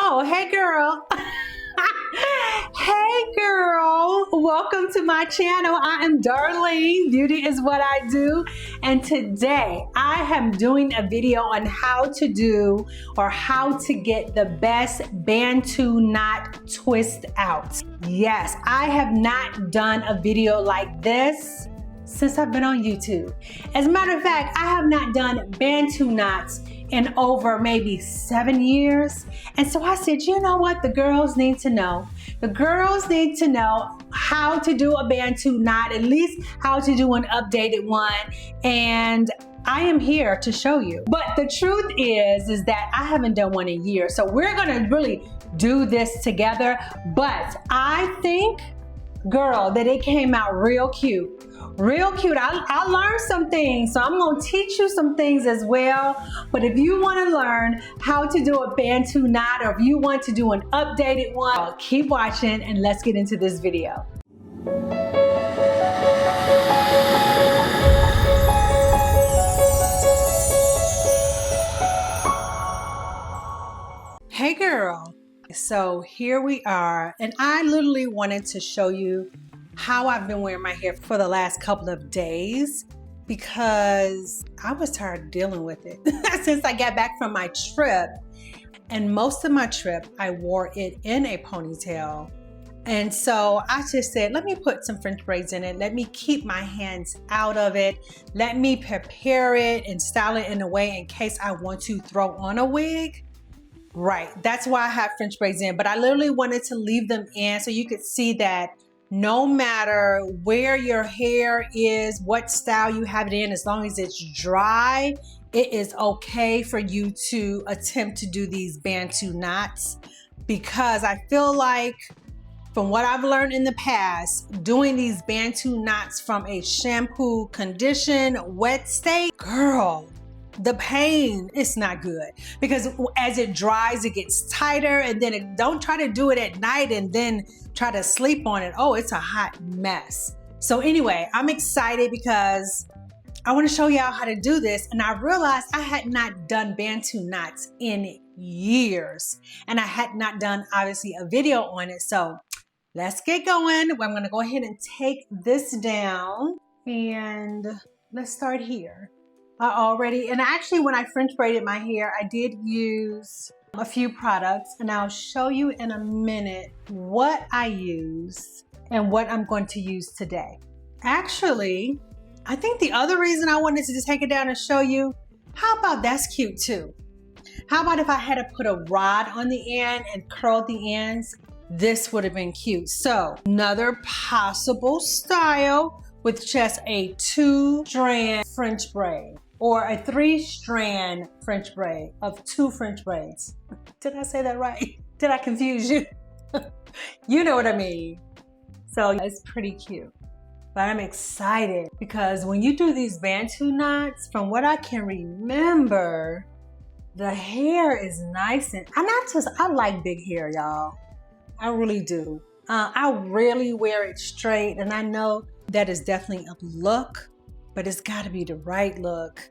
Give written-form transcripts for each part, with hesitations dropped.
Oh, hey girl. Hey girl, welcome to my channel. I am Darlene, beauty is what I do. And today I am doing a video on how to do or how to get the best Bantu knot twist out. Yes, I have not done a video like this since I've been on YouTube. As a matter of fact, I have not done Bantu knots in over maybe 7 years. And so I said, you know what? The girls need to know. The girls need to know how to do a Bantu knot, at least how to do an updated one. And I am here to show you. But the truth is that I haven't done one in years. So we're gonna really do this together. But I think, girl, that it came out real cute. Real cute. I learned some things, so I'm gonna teach you some things as well. But if you wanna learn how to do a Bantu knot, or if you want to do an updated one, keep watching and let's get into this video. Hey girl. So here we are, and I literally wanted to show you how I've been wearing my hair for the last couple of days because I was tired of dealing with it since I got back from my trip. And most of my trip, I wore it in a ponytail. And so I just said, let me put some French braids in it. Let me keep my hands out of it. Let me prepare it and style it in a way in case I want to throw on a wig. Right, that's why I have French braids in, but I literally wanted to leave them in so you could see that no matter where your hair is, what style you have it in, as long as it's dry, it is okay for you to attempt to do these Bantu knots, because I feel like from what I've learned in the past, doing these Bantu knots from a shampoo, condition, wet state, girl, the pain is not good, because as it dries, it gets tighter, and then don't try to do it at night and then try to sleep on it. Oh, it's a hot mess. So anyway, I'm excited because I want to show y'all how to do this. And I realized I had not done Bantu knots in years, and I had not done obviously a video on it. So let's get going. I'm going to go ahead and take this down, and let's start here. And actually when I French braided my hair, I did use a few products, and I'll show you in a minute what I used and what I'm going to use today. Actually, I think the other reason I wanted to just take it down and show you, how about that's cute too? How about if I had to put a rod on the end and curl the ends? This would have been cute. So another possible style with just a 2-strand French braid, or a 3-strand French braid of 2 French braids. Did I say that right? Did I confuse you? You know what I mean. So it's pretty cute. But I'm excited because when you do these Bantu knots, from what I can remember, the hair is nice, and I like big hair, y'all. I really do. I rarely wear it straight, and I know that is definitely a look, but it's got to be the right look.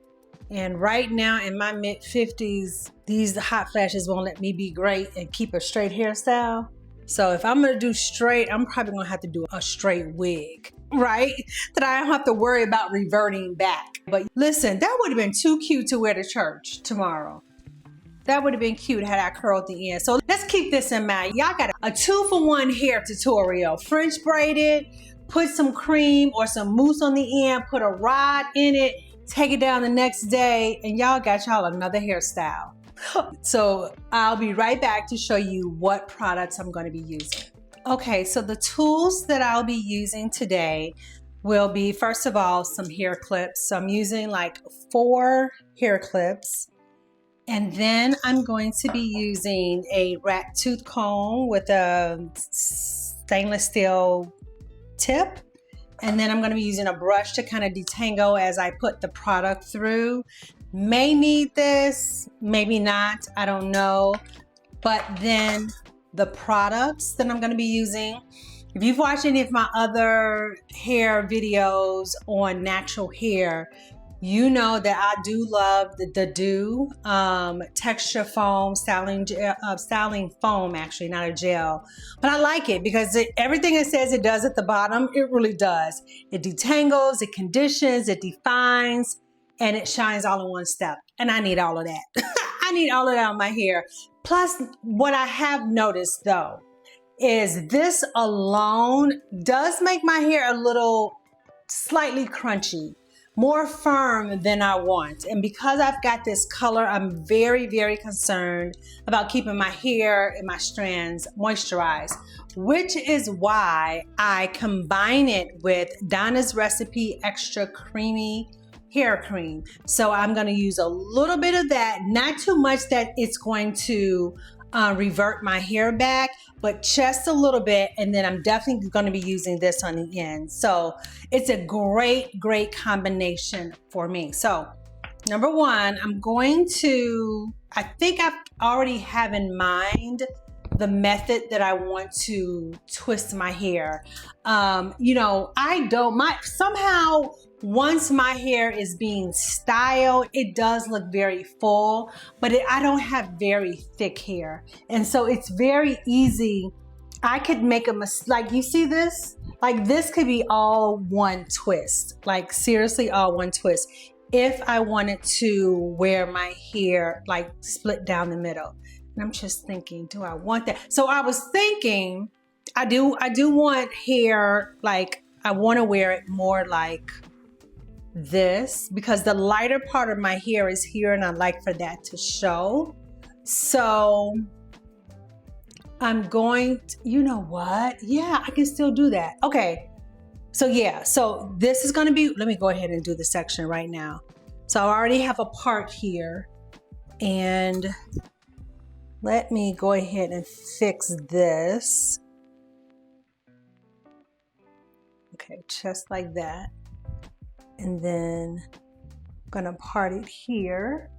And right now in my mid-50s, these hot flashes won't let me be great and keep a straight hairstyle. So if I'm gonna do straight, I'm probably gonna have to do a straight wig, right? That I don't have to worry about reverting back. But listen, that would have been too cute to wear to church tomorrow. That would have been cute had I curled the end. So let's keep this in mind. Y'all got a 2-for-1 hair tutorial. French braided, put some cream or some mousse on the end, put a rod in it, take it down the next day, and y'all got y'all another hairstyle. So I'll be right back to show you what products I'm going to be using. Okay, so the tools that I'll be using today will be, first of all, some hair clips. So I'm using like 4 hair clips. And then I'm going to be using a rat tooth comb with a stainless steel tip. And then I'm going to be using a brush to kind of detangle as I put the product through. May need this, maybe not, I don't know. But then the products that I'm going to be using, if you've watched any of my other hair videos on natural hair, You know that I do love the Dew texture foam, styling foam, actually, not a gel. But I like it because everything it says it does at the bottom, it really does. It detangles, it conditions, it defines, and it shines all in one step. And I need all of that. I need all of that on my hair. Plus, what I have noticed though, is this alone does make my hair a little slightly crunchy, more firm than I want. And because I've got this color, I'm very, very concerned about keeping my hair and my strands moisturized, which is why I combine it with Donna's Recipe Extra Creamy Hair Cream. So I'm gonna use a little bit of that, not too much that it's going to revert my hair back, but just a little bit, and then I'm definitely going to be using this on the end. So it's a great, great combination for me. So number one, I'm going to, I think I already have in mind the method that I want to twist my hair. You know, somehow once my hair is being styled, it does look very full, but I don't have very thick hair. And so it's very easy. I could make a mistake. Like, you see this? Like, this could be all one twist. Like, seriously, all one twist. If I wanted to wear my hair like split down the middle. And I'm just thinking, do I want that? So I was thinking, I do want hair, like, I want to wear it more like this, because the lighter part of my hair is here and I like for that to show. So I'm going to, you know what? Yeah, I can still do that. Okay. So yeah, so this is going to be, let me go ahead and do the section right now. So I already have a part here, and let me go ahead and fix this. Okay, just like that. And then I'm gonna part it here.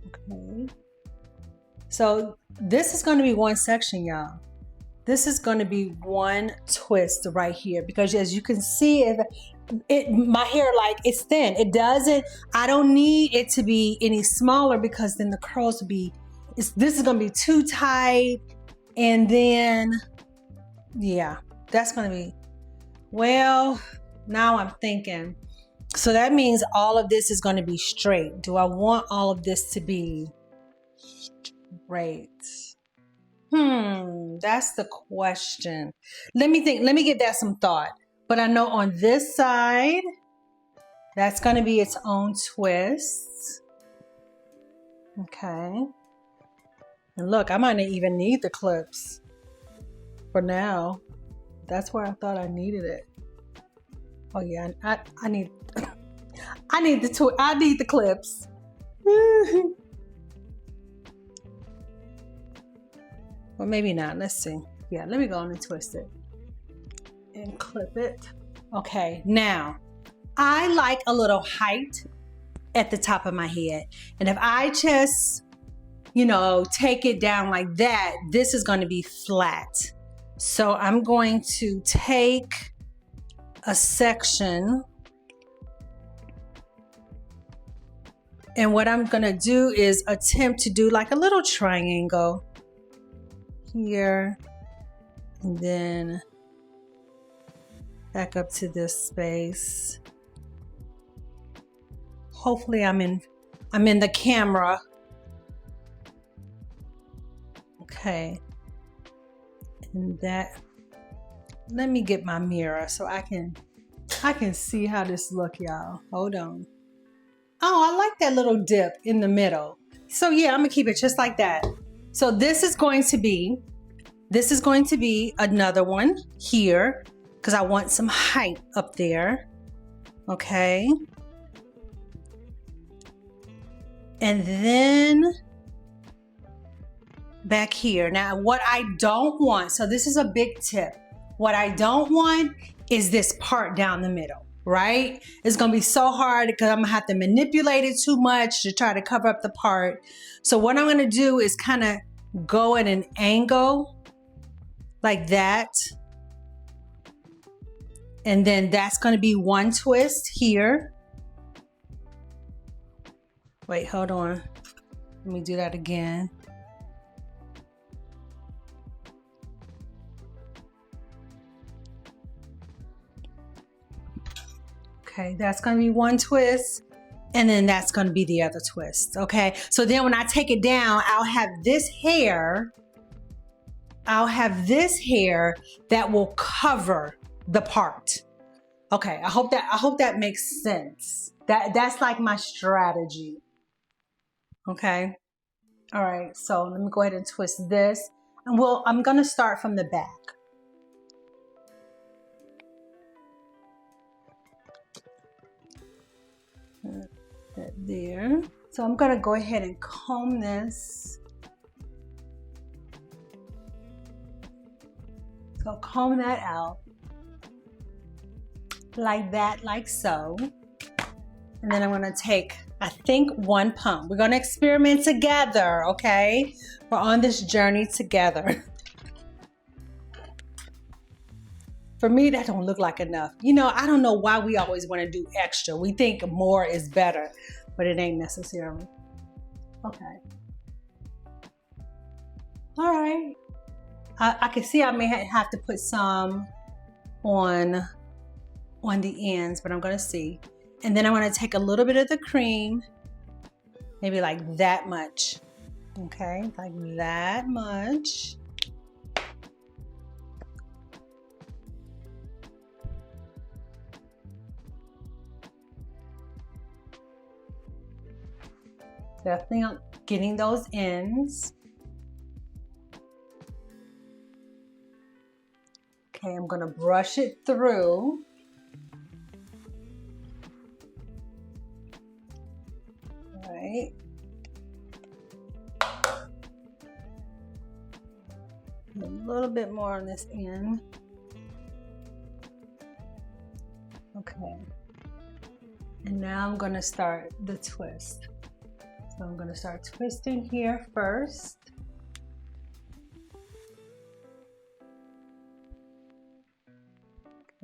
Okay. So this is gonna be one section, y'all. This is gonna be one twist right here, because as you can see, my hair, like, it's thin. I don't need it to be any smaller, because then the curls will be, this is gonna be too tight. And then, yeah, that's gonna be, well, now I'm thinking, so that means all of this is going to be straight. Do I want all of this to be straight? That's the question. Let me think. Let me give that some thought. But I know on this side, that's going to be its own twist. Okay. And look, I might not even need the clips for now. That's where I thought I needed it. Oh yeah, I need the clips. Well, maybe not. Let's see. Yeah, let me go on and twist it and clip it. Okay, now I like a little height at the top of my head, and if I just, you know, take it down like that, this is going to be flat. So I'm going to take a section, and what I'm gonna do is attempt to do like a little triangle here, and then back up to this space. Hopefully I'm in the camera. Okay, and that, let me get my mirror so I can see how this look, y'all. Hold on. Oh, I like that little dip in the middle. So yeah, I'm gonna keep it just like that. So this is going to be another one here, because I want some height up there. Okay. And then back here. Now what I don't want, so this is a big tip. What I don't want is this part down the middle, right? It's gonna be so hard because I'm gonna have to manipulate it too much to try to cover up the part. So what I'm gonna do is kind of go at an angle like that. And then that's gonna be one twist here. Wait, hold on. Let me do that again. Okay, that's gonna be one twist, and then that's gonna be the other twist, okay? So then when I take it down, I'll have this hair that will cover the part. Okay, I hope that makes sense. That's like my strategy. Okay. All right, so let me go ahead and twist this. And I'm gonna start from the back. That there. So I'm gonna go ahead and comb this. So comb that out. Like that, like so. And then I'm gonna take, I think, one pump. We're gonna experiment together, okay? We're on this journey together. For me, that don't look like enough. You know, I don't know why we always wanna do extra. We think more is better, but it ain't necessarily. Okay. All right. I can see I may have to put some on the ends, but I'm gonna see. And then I'm gonna take a little bit of the cream, maybe like that much. Okay, like that much. Definitely getting those ends. Okay, I'm gonna brush it through. All right. A little bit more on this end. Okay. And now I'm gonna start the twist. So I'm gonna start twisting here first.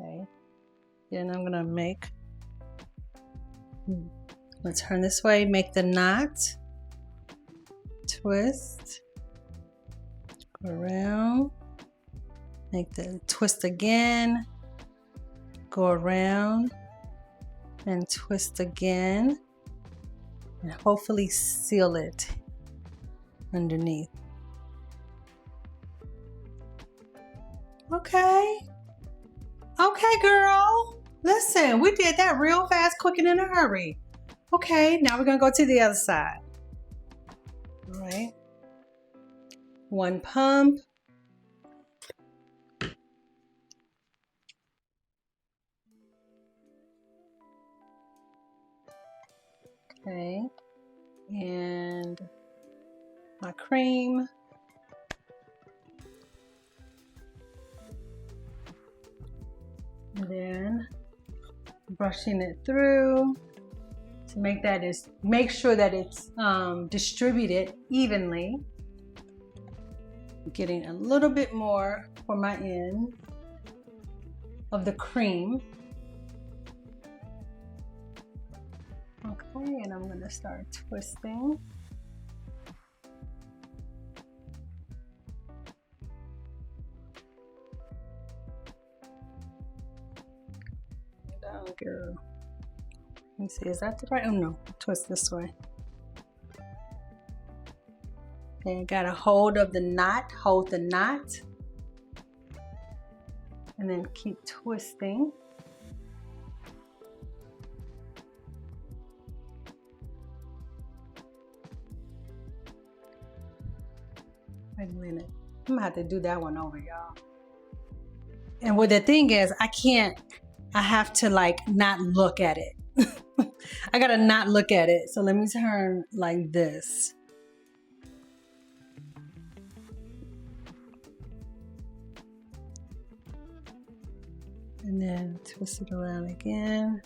Okay. Then I'm gonna let's turn this way, make the knot, twist, go around, make the twist again, go around, and twist again, and hopefully seal it underneath. Okay. Okay, girl. Listen, we did that real fast, quick, and in a hurry. Okay, now we're gonna go to the other side. All right. One pump. Okay. And my cream. And then brushing it through to make sure that it's distributed evenly. Getting a little bit more for my end of the cream. Okay, and I'm gonna start twisting. Down, girl. Let me see, is that the right? Oh no, twist this way. Okay, I got a hold of the knot, hold the knot, and then keep twisting. Wait a minute, I'm gonna have to do that one over, y'all. And what the thing is, I have to like not look at it. I gotta not look at it. So let me turn like this. And then twist it around again.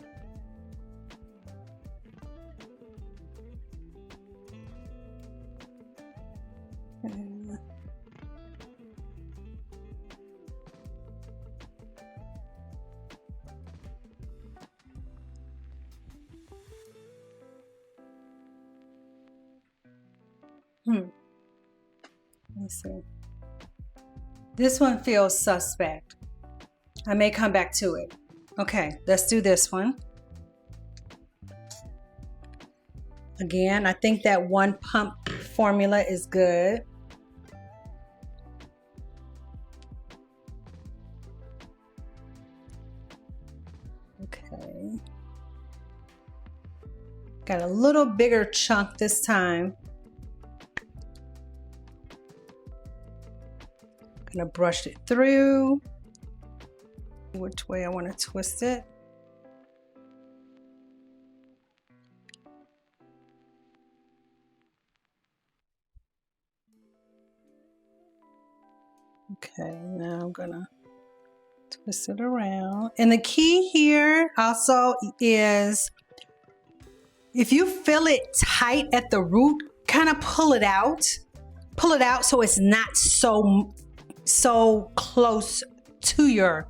Let me see. This one feels suspect. I may come back to it. Okay, let's do this one. Again, I think that one pump formula is good. Okay. Got a little bigger chunk this time. Gonna brush it through. Which way I want to twist it. Okay, now I'm gonna twist it around. And the key here also is if you feel it tight at the root, kind of pull it out. Pull it out so it's not so close to your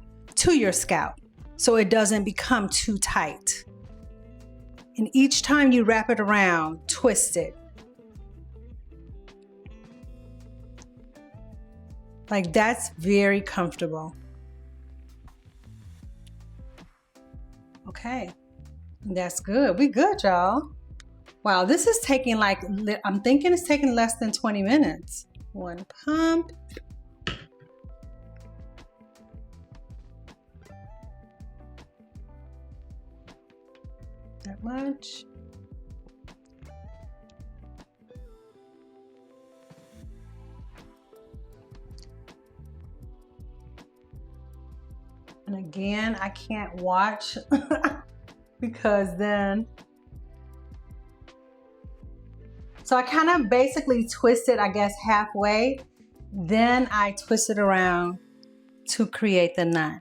scalp, so it doesn't become too tight. And each time you wrap it around, twist it. Like that's very comfortable. Okay, that's good. We good, y'all. Wow, this is taking like, I'm thinking it's taking less than 20 minutes. One pump. That much. And again, I can't watch because then, so I kind of basically twist it, I guess, halfway. Then I twist it around to create the knot.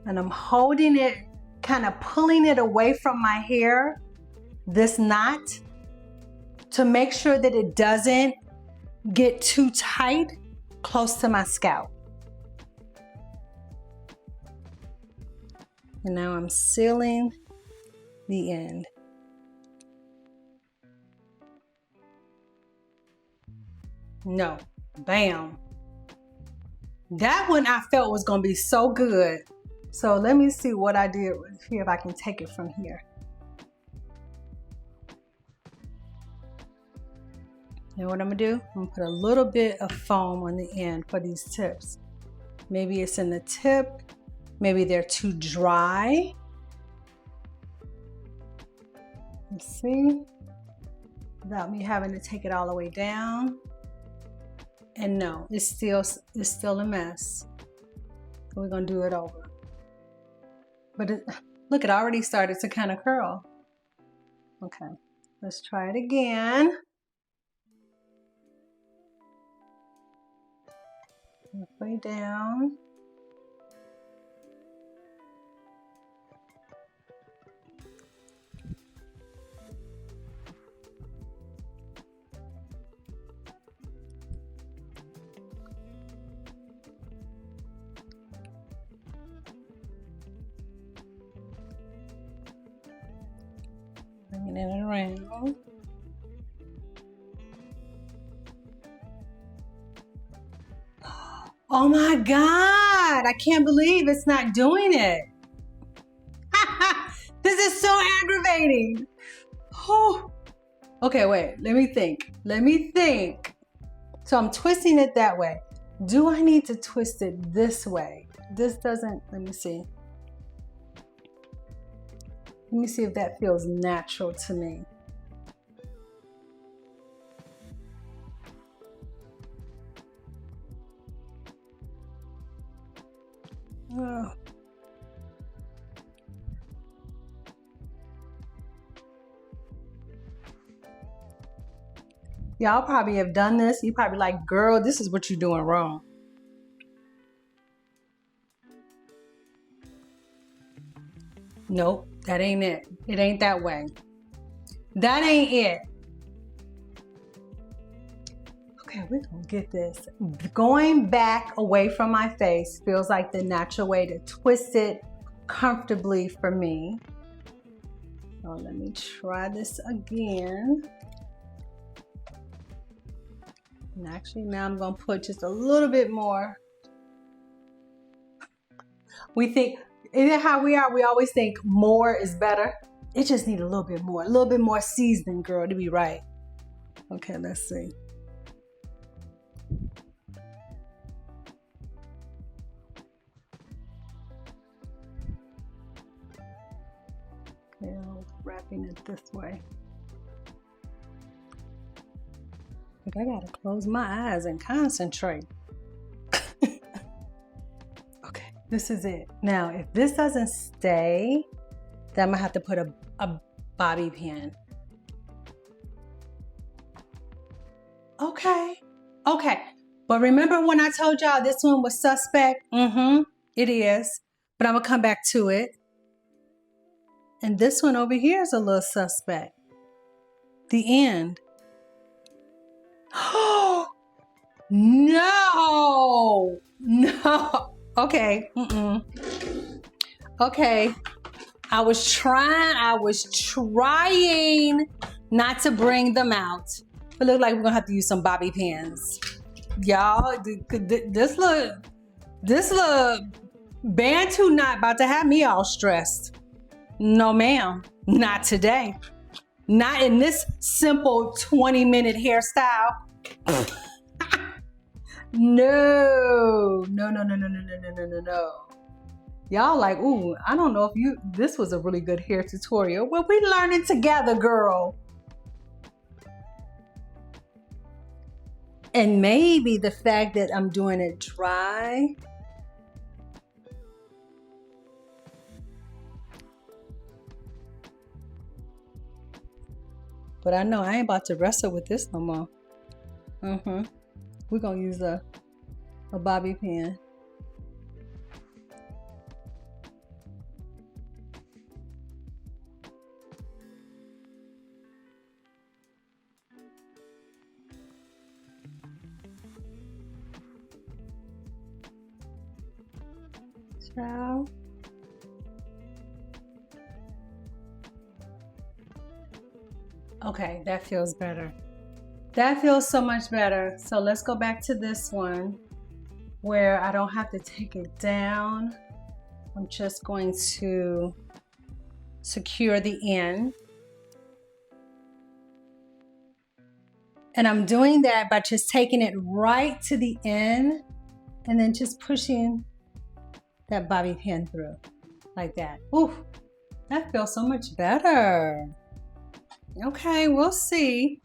And I'm holding it, kind of pulling it away from my hair, this knot, to make sure that it doesn't get too tight close to my scalp. And now I'm sealing the end. No, bam. That one I felt was gonna be so good. So let me see what I did here, if I can take it from here. You know what I'm gonna do? I'm gonna put a little bit of foam on the end for these tips. Maybe it's in the tip, maybe they're too dry. Let's see, without me having to take it all the way down. And no, it's still a mess. So we're gonna do it over. But look, it already started to kind of curl. Okay, let's try it again. Halfway down. Bringing it around. Oh my God, I can't believe it's not doing it. This is so aggravating. Oh. Okay, wait, let me think. So I'm twisting it that way. Do I need to twist it this way? This doesn't, let me see. Let me see if that feels natural to me. Oh. Y'all probably have done this. You probably like, girl, this is what you're doing wrong. Nope, that ain't it. It ain't that way. That ain't it. Okay, we're gonna get this. Going back away from my face feels like the natural way to twist it comfortably for me. So let me try this again. And actually now I'm gonna put just a little bit more. We think, isn't it how we are? We always think more is better. It just needs a little bit more seasoning, girl, to be right. Okay, let's see. Okay, wrapping it this way. I gotta close my eyes and concentrate. Okay, this is it. Now, if this doesn't stay, then I'm gonna have to put a bobby pin. Okay. But remember when I told y'all this one was suspect? It is. But I'm gonna come back to it. And this one over here is a little suspect. The end. Oh, no. Okay. Okay. I was trying not to bring them out. It looked like we're gonna have to use some bobby pins. Y'all, this little Bantu knot about to have me all stressed. No ma'am, not today. Not in this simple 20-minute hairstyle. No. Y'all like, ooh, I don't know if this was a really good hair tutorial. Well, we learning together, girl. And maybe the fact that I'm doing it dry. But I know I ain't about to wrestle with this no more. We're gonna use a bobby pin. Ciao. Okay, that feels better. That feels so much better. So let's go back to this one where I don't have to take it down. I'm just going to secure the end. And I'm doing that by just taking it right to the end and then just pushing that bobby pin through like that. Ooh, that feels so much better. Okay, we'll see.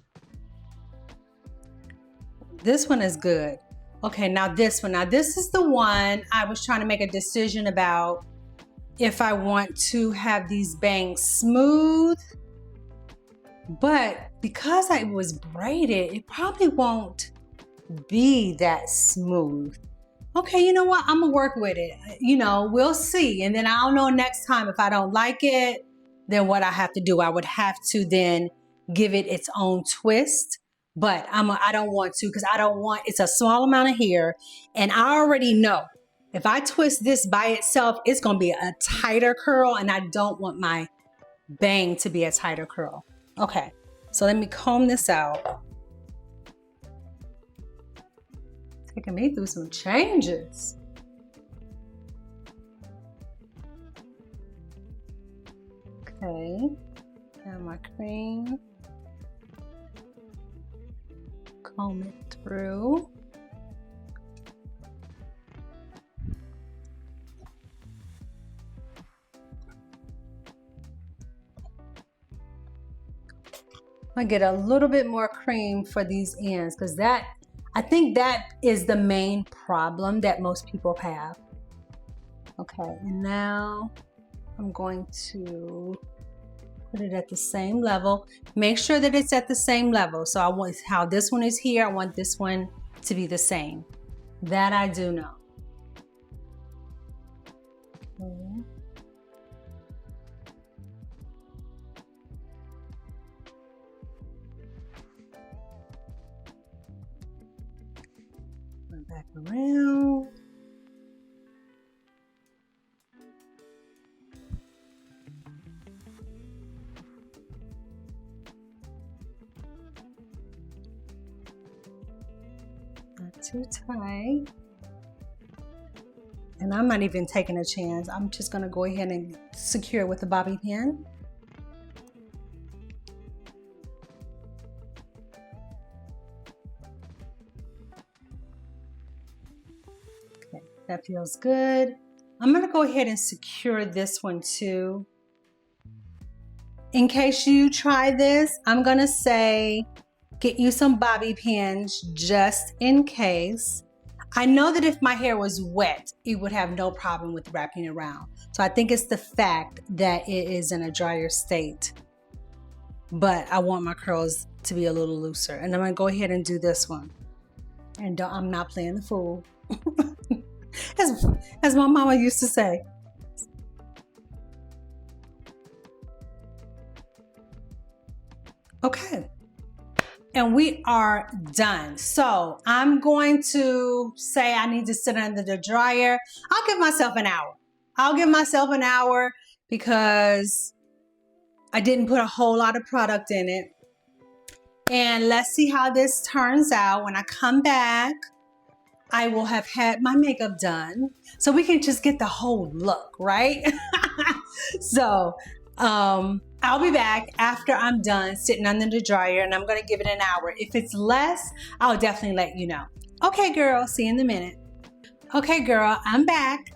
This one is good. Okay, now this one. Now this is the one I was trying to make a decision about if I want to have these bangs smooth. But because I was braided, it probably won't be that smooth. Okay, you know what? I'm gonna work with it. You know, we'll see. And then I'll know next time if I don't like it, then what I have to do. I would have to then give it its own twist. But I don't want to because it's a small amount of hair. And I already know if I twist this by itself, it's gonna be a tighter curl and I don't want my bang to be a tighter curl. Okay, so let me comb this out. Taking me through some changes. Okay, and my cream. Comb it through. I get a little bit more cream for these ends because I think that is the main problem that most people have. Okay, and now I'm going to put it at the same level. Make sure that it's at the same level. So I want how this one is here, I want this one to be the same. That I do know. Okay. back around. Not too tight. And I'm not even taking a chance. I'm just gonna go ahead and secure it with a bobby pin. Okay, that feels good. I'm gonna go ahead and secure this one too. In case you try this, I'm gonna say, get you some bobby pins just in case. I know that if my hair was wet, it would have no problem with wrapping it around. So I think it's the fact that it is in a drier state. But I want my curls to be a little looser. And I'm gonna go ahead and do this one. And I'm not playing the fool. as my mama used to say. Okay. And we are done. So I'm going to say I need to sit under the dryer. I'll give myself an hour. I'll give myself an hour because I didn't put a whole lot of product in it. And let's see how this turns out. When I come back, I will have had my makeup done. So we can just get the whole look, right? So, I'll be back after I'm done sitting under the dryer, and I'm gonna give it an hour. If it's less, I'll definitely let you know. Okay, girl, see you in a minute. Okay, girl, I'm back.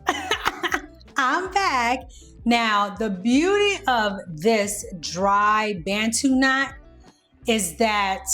I'm back. Now, the beauty of this dry Bantu knot is that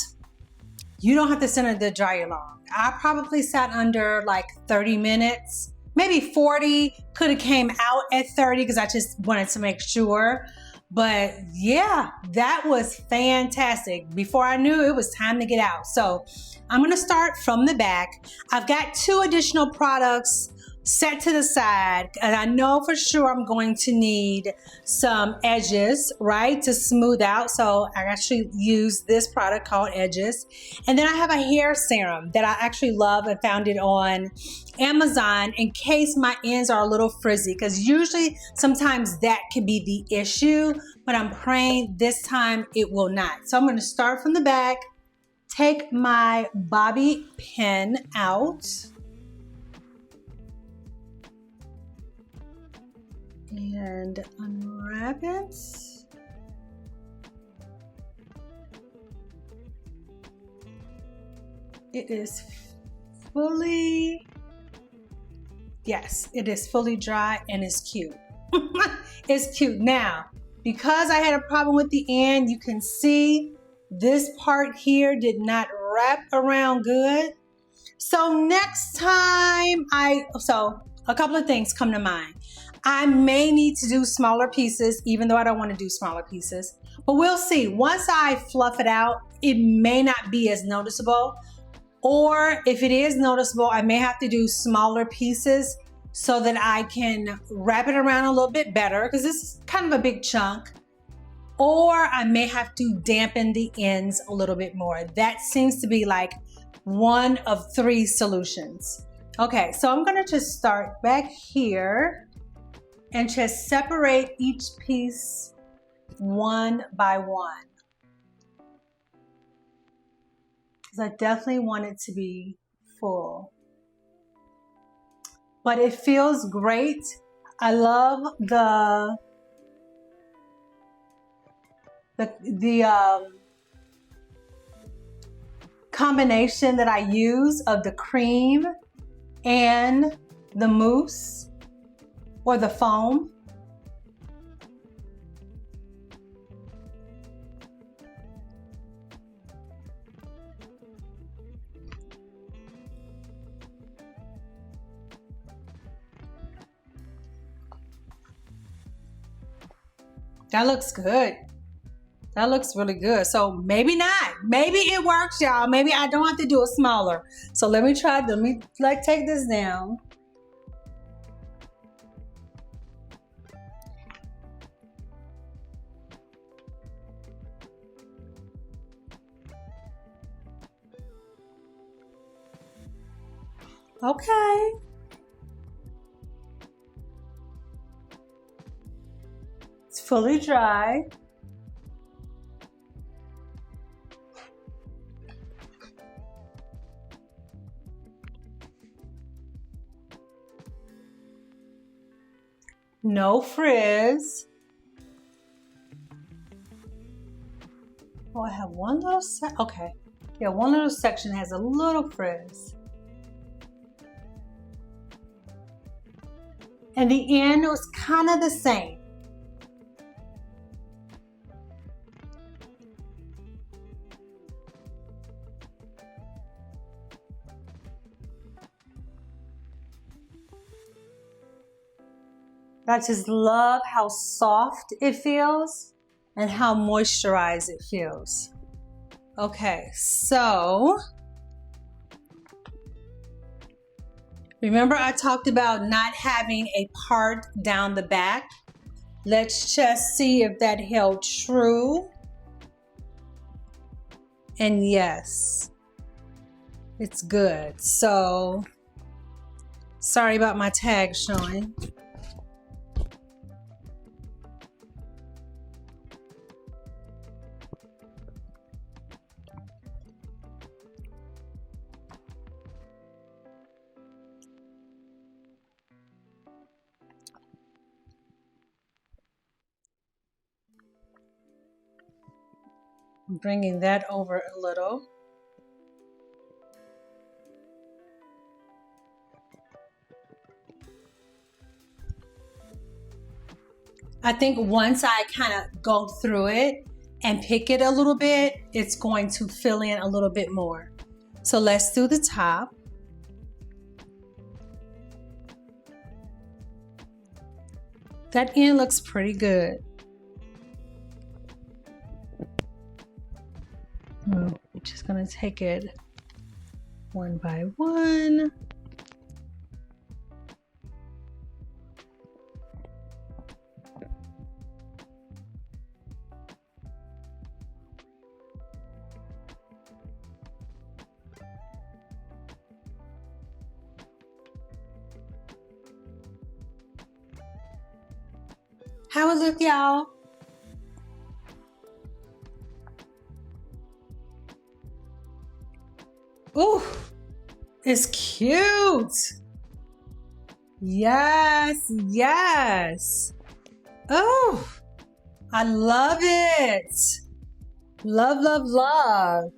you don't have to sit under the dryer long. I probably sat under like 30 minutes, maybe 40, could have came out at 30 because I just wanted to make sure. But yeah, that was fantastic. Before I knew it was time to get out. So I'm gonna start from the back. I've got 2 additional products set to the side, and I know for sure I'm going to need some edges, right, to smooth out. So I actually use this product called Edges. And then I have a hair serum that I actually love and found it on Amazon in case my ends are a little frizzy, because usually sometimes that can be the issue, but I'm praying this time it will not. So I'm going to start from the back, take my bobby pin out, and unwrap it. It is fully, yes, it is fully dry and it's cute. It's cute. Now, because I had a problem with the end, you can see this part here did not wrap around good. So next time so a couple of things come to mind. I may need to do smaller pieces, even though I don't want to do smaller pieces, but we'll see. Once I fluff it out, it may not be as noticeable, or if it is noticeable, I may have to do smaller pieces so that I can wrap it around a little bit better, because this is kind of a big chunk, or I may have to dampen the ends a little bit more. That seems to be like one of 3 solutions. Okay, so I'm gonna just start back here and just separate each piece one by one, because I definitely want it to be full. But it feels great. I love the combination that I use of the cream and the mousse or the foam. That looks good. That looks really good. So maybe not. Maybe it works, y'all. Maybe I don't have to do it smaller. So let me try. Let me take this down. Okay. It's fully dry. No frizz. Oh, I have one little okay. Yeah, one little section has a little frizz. And the end was kind of the same. I just love how soft it feels and how moisturized it feels. Okay, so remember I talked about not having a part down the back? Let's just see if that held true. And yes, it's good. So, sorry about my tag showing. Bringing that over a little. I think once I kind of go through it and pick it a little bit, it's going to fill in a little bit more. So let's do the top. That end looks pretty good. I'm just gonna take it one by one. How is it, y'all? Ooh, it's cute. Yes, yes. Oh, I love it. Love, love, love.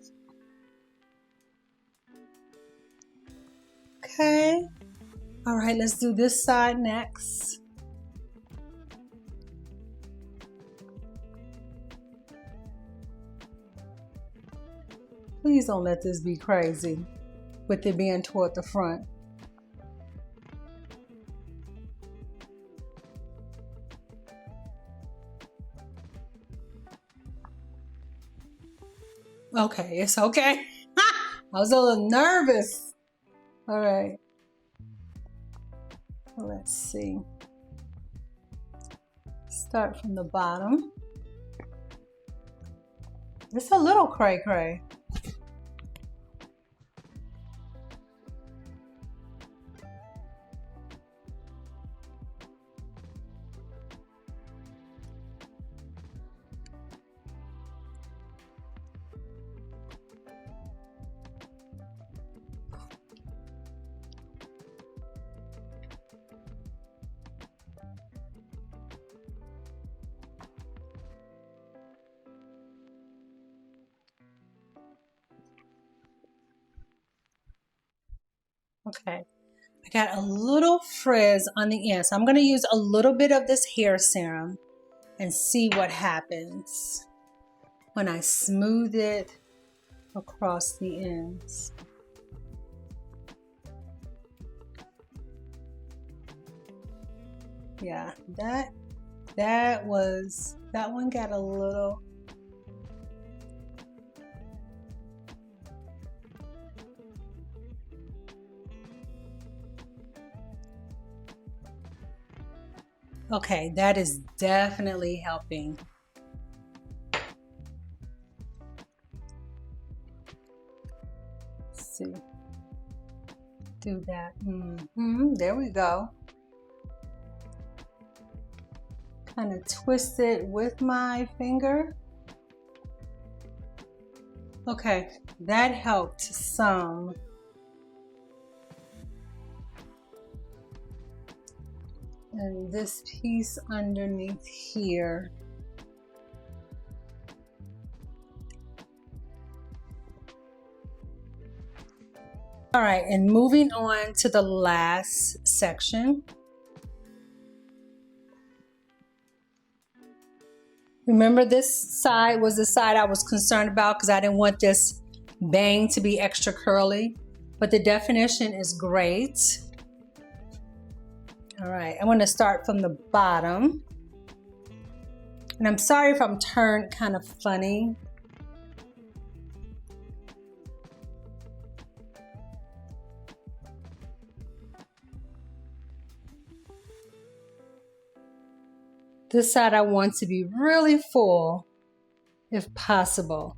Okay. All right, let's do this side next. Please don't let this be crazy with it being toward the front. Okay, it's okay. I was a little nervous. All right. Let's see. Start from the bottom. It's a little cray-cray. Okay, I got a little frizz on the end, so I'm going to use a little bit of this hair serum and see what happens when I smooth it across the ends. Yeah, that one got a little. Okay, that is definitely helping. Let's see. do that. There we go. Kind of twist it with my finger. Okay, that helped some. And this piece underneath here. All right, and moving on to the last section. Remember, this side was the side I was concerned about because I didn't want this bang to be extra curly, but the definition is great. All right, I'm going to start from the bottom. And I'm sorry if I'm turned kind of funny. This side I want to be really full, if possible.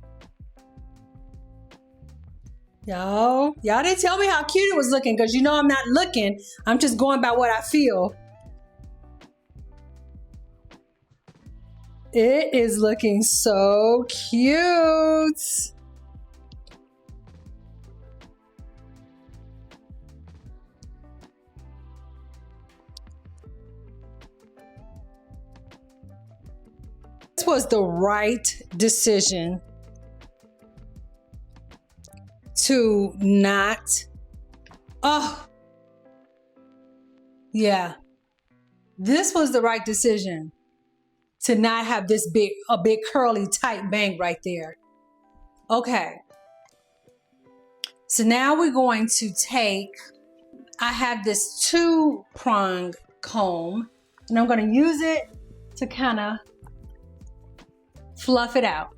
Y'all didn't tell me how cute it was looking because you know I'm not looking. I'm just going by what I feel. It is looking so cute. This was the right decision to not, yeah, this was the right decision to not have this big curly tight bang right there. Okay, so now we're going to take, I have this 2-prong comb and I'm going to use it to kind of fluff it out.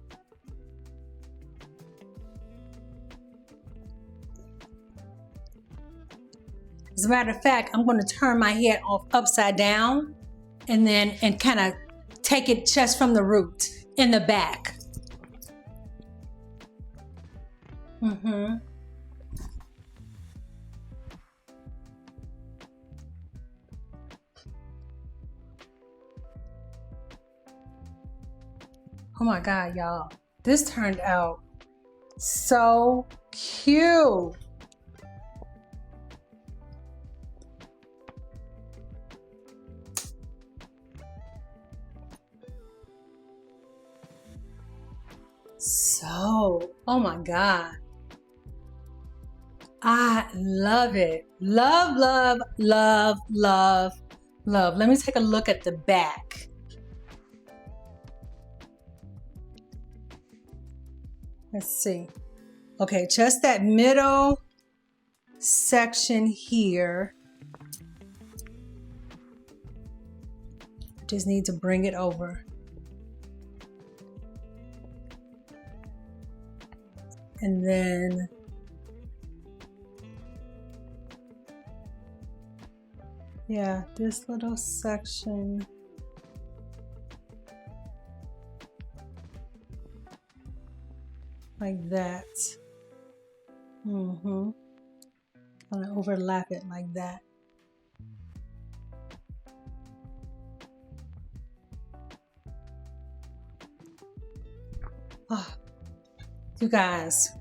As a matter of fact, I'm going to turn my head off upside down and kind of take it just from the root in the back. Oh my God, y'all. This turned out so cute. Oh my God. I love it. Love, love, love, love, love. Let me take a look at the back. Let's see. Okay, just that middle section here. Just need to bring it over. And then yeah, this little section. Like that. Kind of overlap it like that. Oh, you guys,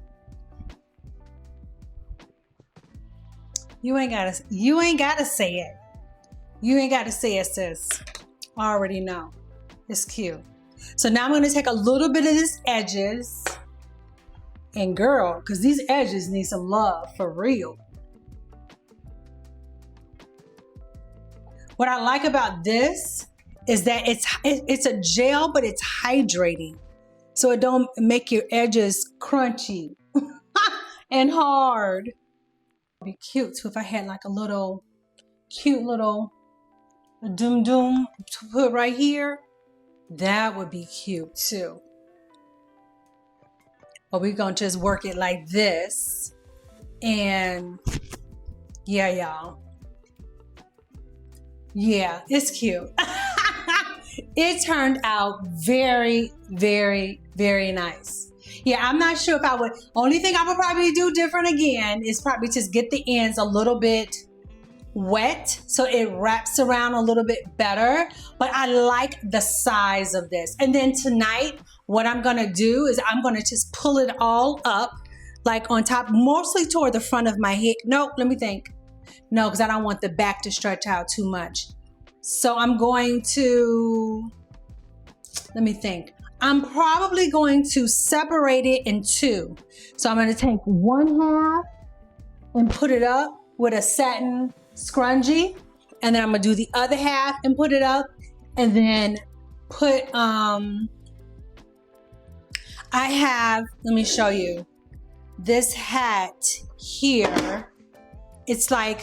you ain't gotta say it. You ain't gotta say it, sis. I already know. It's cute. So now I'm gonna take a little bit of this edges. And girl, because these edges need some love for real. What I like about this is that it's a gel, but it's hydrating. So it don't make your edges crunchy and hard. It'd be cute too if I had like a little cute little doom to put right here. That would be cute too. But we're gonna just work it like this. And yeah, y'all. Yeah, it's cute. It turned out very, very, very nice. Yeah, I'm not sure if I would. Only thing I would probably do different again is probably just get the ends a little bit wet so it wraps around a little bit better. But I like the size of this. And then tonight, what I'm gonna do is I'm gonna just pull it all up, like on top, mostly toward the front of my head. No, let me think. No, because I don't want the back to stretch out too much. So I'm going to, let me think. I'm probably going to separate it in two. So I'm gonna take one half and put it up with a satin scrunchie. And then I'm gonna do the other half and put it up. And then put, I have, let me show you. This hat here, it's like,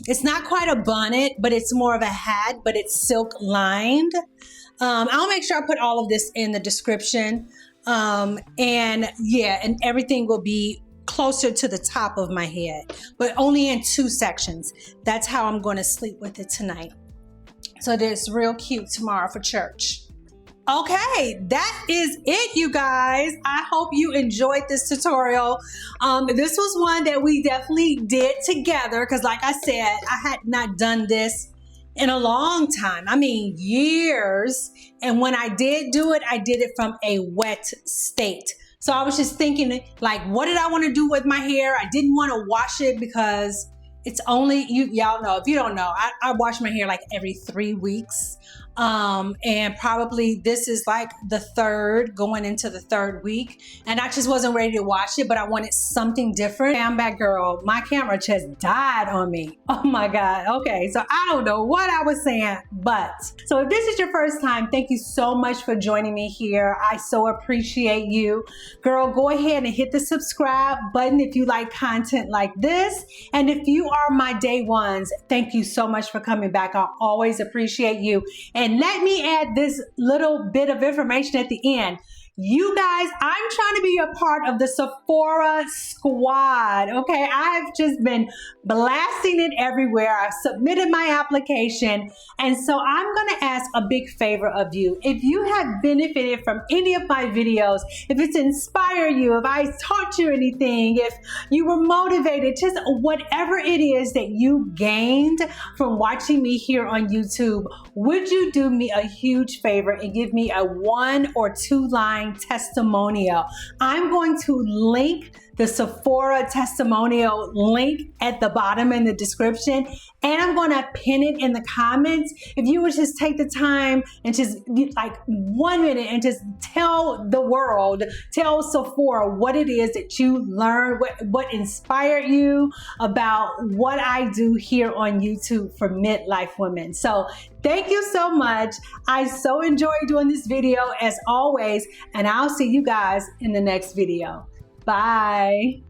it's not quite a bonnet, but it's more of a hat, but it's silk lined. I'll make sure I put all of this in the description. And yeah, and everything will be closer to the top of my head, but only in two sections. That's how I'm going to sleep with it tonight. So it's real cute tomorrow for church. Okay, that is it, you guys. I hope you enjoyed this tutorial. This was one that we definitely did together because like I said, I had not done this in a long time. I mean, years. And when I did do it, I did it from a wet state. So I was just thinking like, what did I want to do with my hair? I didn't want to wash it because it's only, y'all know, if you don't know, I wash my hair like every 3 weeks. And probably this is like the third, going into the third week. And I just wasn't ready to wash it, but I wanted something different. I'm back, girl. My camera just died on me. Oh my God. Okay. So I don't know what I was saying, but so if this is your first time, thank you so much for joining me here. I so appreciate you. Girl, go ahead and hit the subscribe button if you like content like this. And if you are my day ones, thank you so much for coming back. I always appreciate you. And let me add this little bit of information at the end. You guys, I'm trying to be a part of the Sephora Squad, okay? I've just been blasting it everywhere. I've submitted my application, and so I'm gonna ask a big favor of you. If you have benefited from any of my videos, if it's inspired you, if I taught you anything, if you were motivated, just whatever it is that you gained from watching me here on YouTube, would you do me a huge favor and give me a 1 or 2 line testimonial? I'm going to link the Sephora testimonial link at the bottom in the description, and I'm going to pin it in the comments. If you would just take the time and just like 1 minute and just tell the world, tell Sephora what it is that you learned, what inspired you about what I do here on YouTube for midlife women. So thank you so much. I so enjoyed doing this video as always, and I'll see you guys in the next video. Bye.